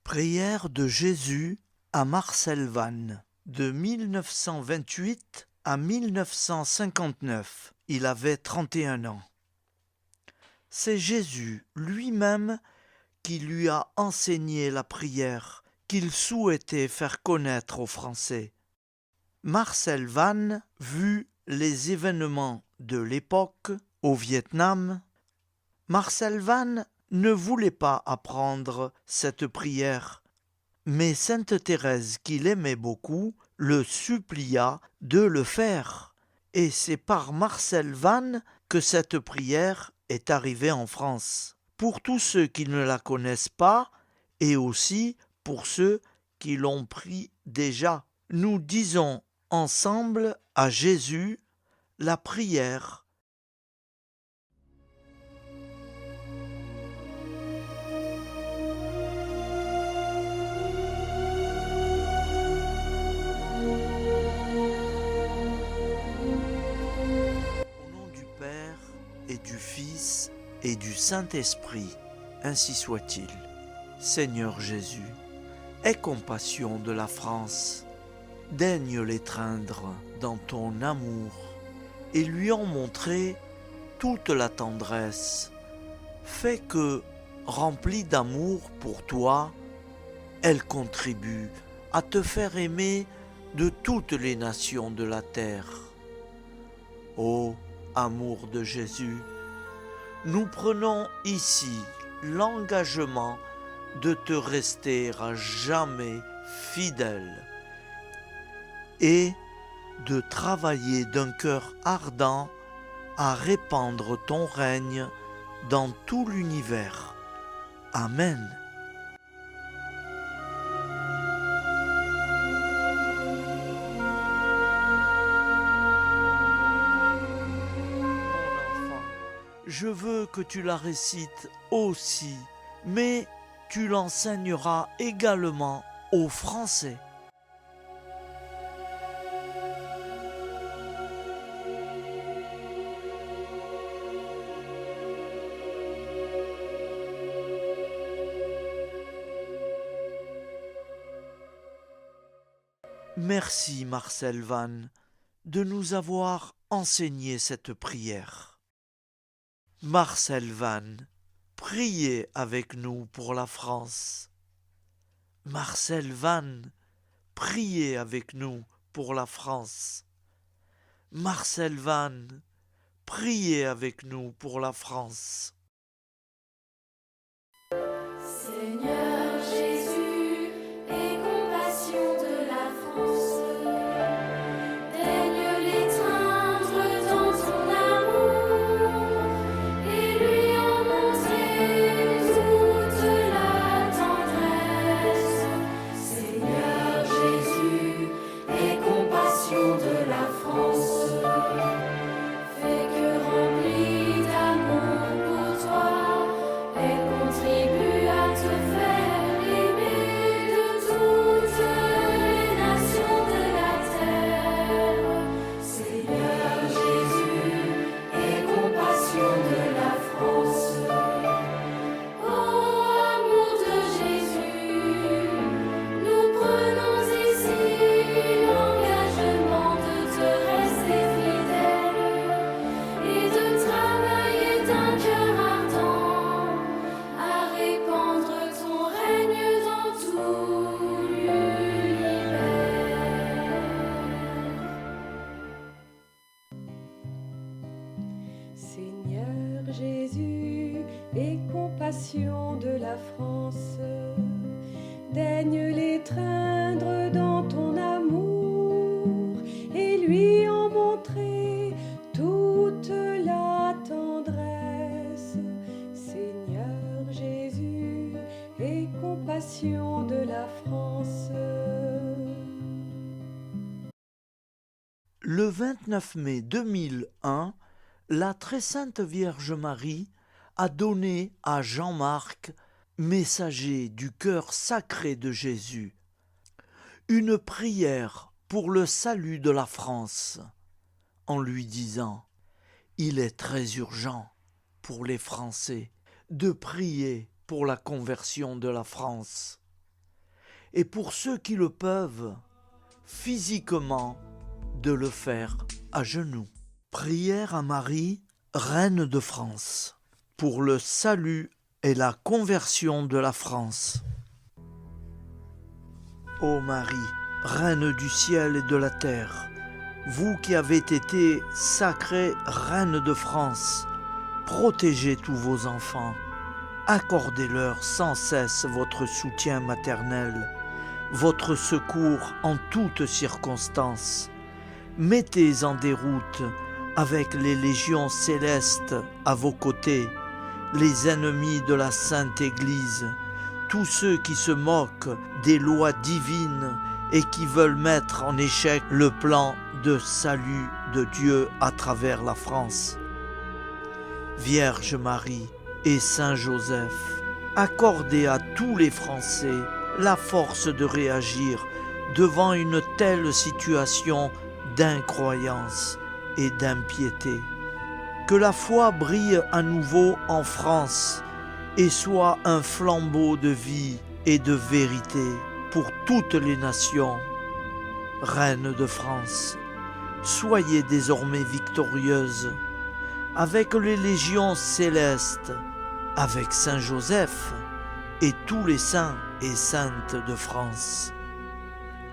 Prière de Jésus à Marcel Vannes. De 1928 à 1959, il avait 31 ans. C'est Jésus lui-même qui lui a enseigné la prière qu'il souhaitait faire connaître aux Français. Marcel Vannes vu les événements de l'époque au Vietnam. Marcel Vannes ne voulait pas apprendre cette prière, mais sainte Thérèse, qu'il aimait beaucoup, le supplia de le faire. Et c'est par Marcel Vannes que cette prière est arrivée en France. Pour tous ceux qui ne la connaissent pas, et aussi pour ceux qui l'ont pris déjà, nous disons ensemble à Jésus la prière. Au nom du Père et du Fils et du Saint-Esprit, ainsi soit-il. Seigneur Jésus, aie compassion de la France, daigne l'étreindre dans ton amour et lui en montrer toute la tendresse. Fais que, remplie d'amour pour toi, elle contribue à te faire aimer de toutes les nations de la terre. Ô amour de Jésus, nous prenons ici l'engagement de te rester à jamais fidèle et de travailler d'un cœur ardent à répandre ton règne dans tout l'univers. Amen. Mon enfant, je veux que tu la récites aussi, mais tu l'enseigneras également aux Français. Merci Marcel Vannes de nous avoir enseigné cette prière. Marcel Vannes, priez avec nous pour la France. Marcel Vannes, priez avec nous pour la France. Marcel Vannes, priez avec nous pour la France. Seigneur Jésus, aie compassion de la France. Daigne l'étreindre dans ton amour et lui en montrer toute la tendresse. Seigneur Jésus, aie compassion de la France. Fais que remplie d'amour pour toi, elle contribue à te faire aimer de toutes les nations de la terre. Seigneur Jésus, aie compassion de la France. Ô amour de Jésus, nous prenons ici l'engagement de te rester fidèle et de travailler d'un cœur ardent à répandre ton règne dans tout l'univers. Seigneur Jésus, aie compassion de la France, daigne l'étreindre dans ton amour et lui en montrer toute la tendresse. Seigneur Jésus, aie compassion de la France. Le 29 mai 2001, la très sainte Vierge Marie a donné à Jean-Marc, messager du cœur sacré de Jésus, une prière pour le salut de la France, en lui disant « Il est très urgent pour les Français de prier pour la conversion de la France. et pour ceux qui le peuvent, physiquement, de le faire à genoux. Prière à Marie, Reine de France, pour le salut et la conversion de la France. Ô Marie, Reine du ciel et de la terre, vous qui avez été sacrée Reine de France, protégez tous vos enfants, accordez-leur sans cesse votre soutien maternel, votre secours en toutes circonstances. Mettez en déroute avec les légions célestes à vos côtés, les ennemis de la Sainte Église, tous ceux qui se moquent des lois divines et qui veulent mettre en échec le plan de salut de Dieu à travers la France. Vierge Marie et Saint Joseph, accordez à tous les Français la force de réagir devant une telle situation d'incroyance et d'impiété. Que la foi brille à nouveau en France et soit un flambeau de vie et de vérité pour toutes les nations. Reine de France, soyez désormais victorieuse avec les légions célestes, avec Saint Joseph et tous les saints et saintes de France.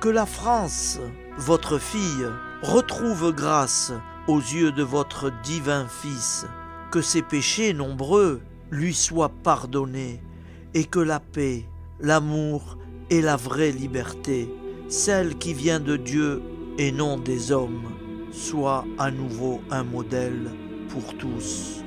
Que la France, votre fille, retrouve grâce aux yeux de votre divin Fils, que ses péchés nombreux lui soient pardonnés, et que la paix, l'amour et la vraie liberté, celle qui vient de Dieu et non des hommes, soient à nouveau un modèle pour tous.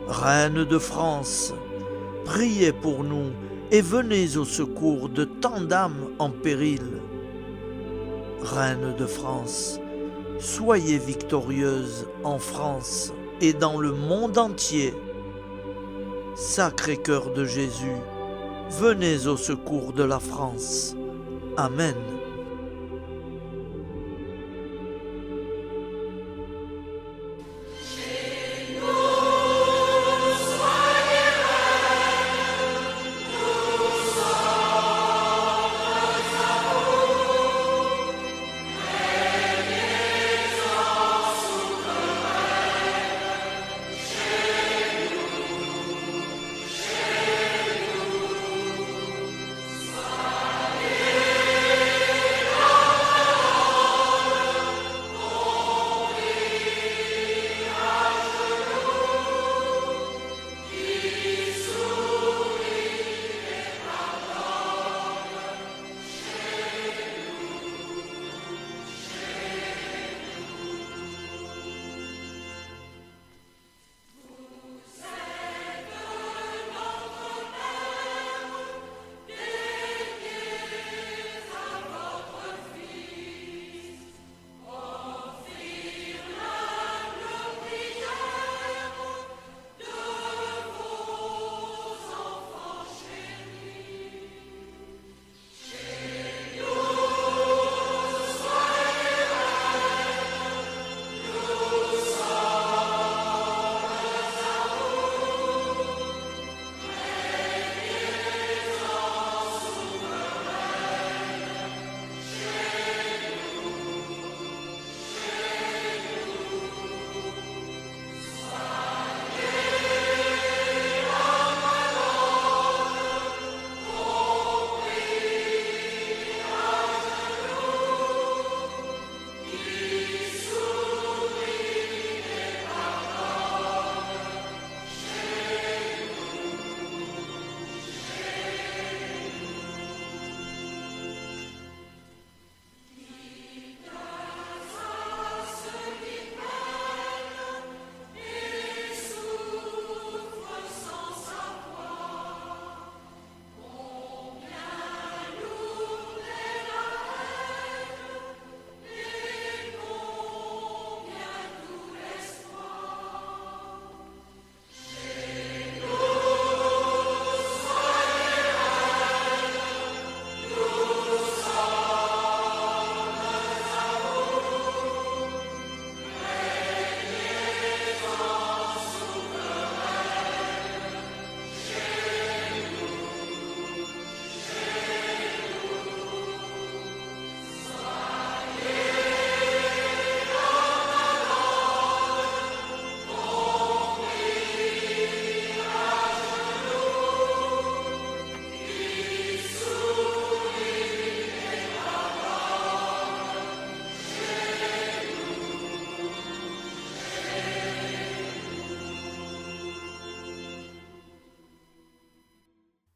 Reine de France, priez pour nous et venez au secours de tant d'âmes en péril. Reine de France, soyez victorieuse en France et dans le monde entier. Sacré-Cœur de Jésus, venez au secours de la France. Amen.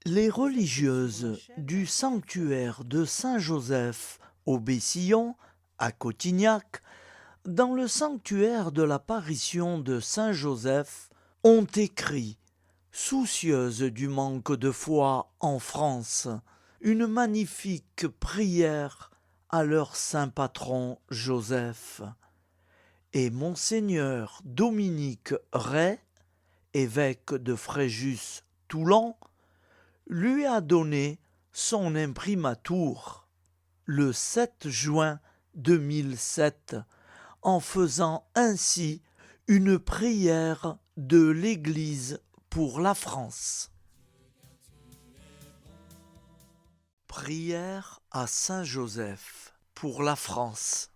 Les religieuses du sanctuaire de Saint-Joseph au Bessillon, à Cotignac, dans le sanctuaire de l'apparition de Saint-Joseph, ont écrit, soucieuses du manque de foi en France, une magnifique prière à leur saint patron Joseph. Et Monseigneur Dominique Ray, évêque de Fréjus-Toulon, lui a donné son imprimatur le 7 juin 2007, en faisant ainsi une prière de l'Église pour la France. Prière à Saint Joseph pour la France.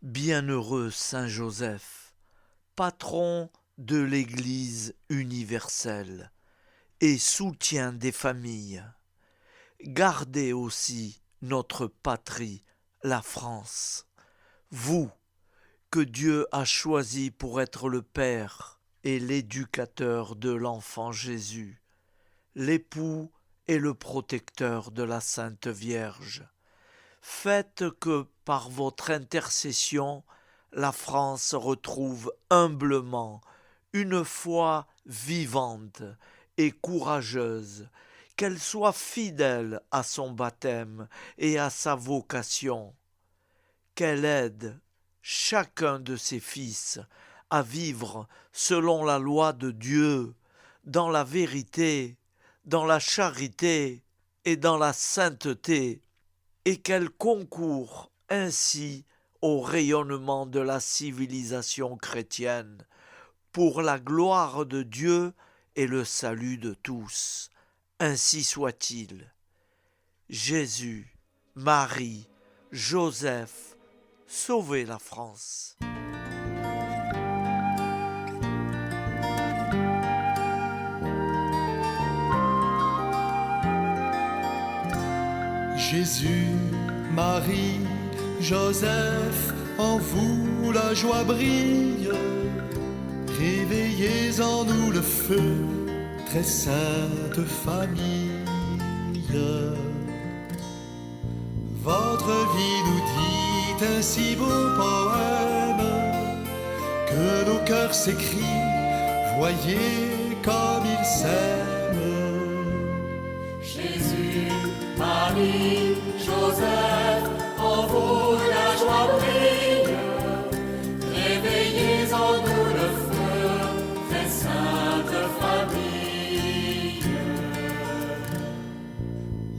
Bienheureux Saint Joseph, patron de l'Église universelle et soutien des familles, gardez aussi notre patrie, la France. Vous, que Dieu a choisi pour être le Père et l'éducateur de l'enfant Jésus, l'époux et le protecteur de la Sainte Vierge. Faites que, par votre intercession, la France retrouve humblement une foi vivante et courageuse, qu'elle soit fidèle à son baptême et à sa vocation, qu'elle aide chacun de ses fils à vivre selon la loi de Dieu, dans la vérité, dans la charité et dans la sainteté, et qu'elle concourt ainsi au rayonnement de la civilisation chrétienne, pour la gloire de Dieu et le salut de tous. Ainsi soit-il. Jésus, Marie, Joseph, sauvez la France. Jésus, Marie, Joseph, en vous la joie brille. Réveillez en nous le feu, très sainte famille. Votre vie nous dit un si beau poème que nos cœurs s'écrient, voyez comme ils s'aiment. Jésus, Marie, Joseph, en vous la joie brille. Réveillez en nous le feu, très sainte famille.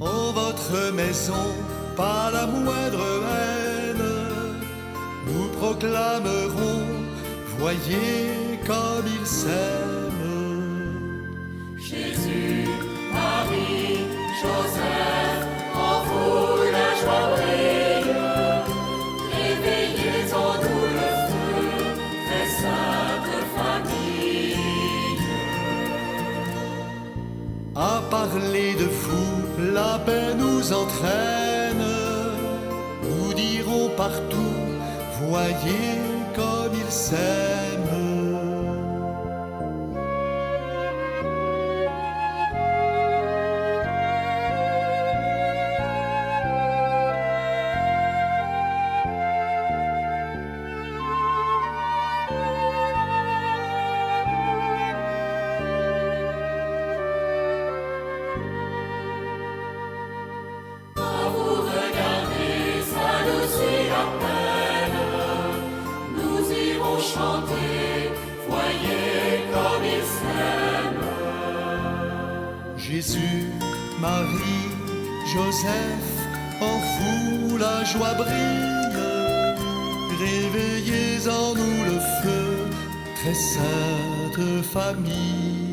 En votre maison, pas la moindre haine, nous proclamerons, voyez comme ils s'aiment. Jésus, Marie, Joseph, en vous la joie brille. Réveillez en nous le feu, très sainte famille. À parler de vous, la paix nous entraîne. Nous dirons partout, voyez comme ils s'aiment. Quand vous regardez, ça nous suit à peine. Nous irons chanter, voyez comme ils s'aiment. Jésus, Marie, Joseph, en vous la joie brille. Réveillez en nous le feu, très sainte famille.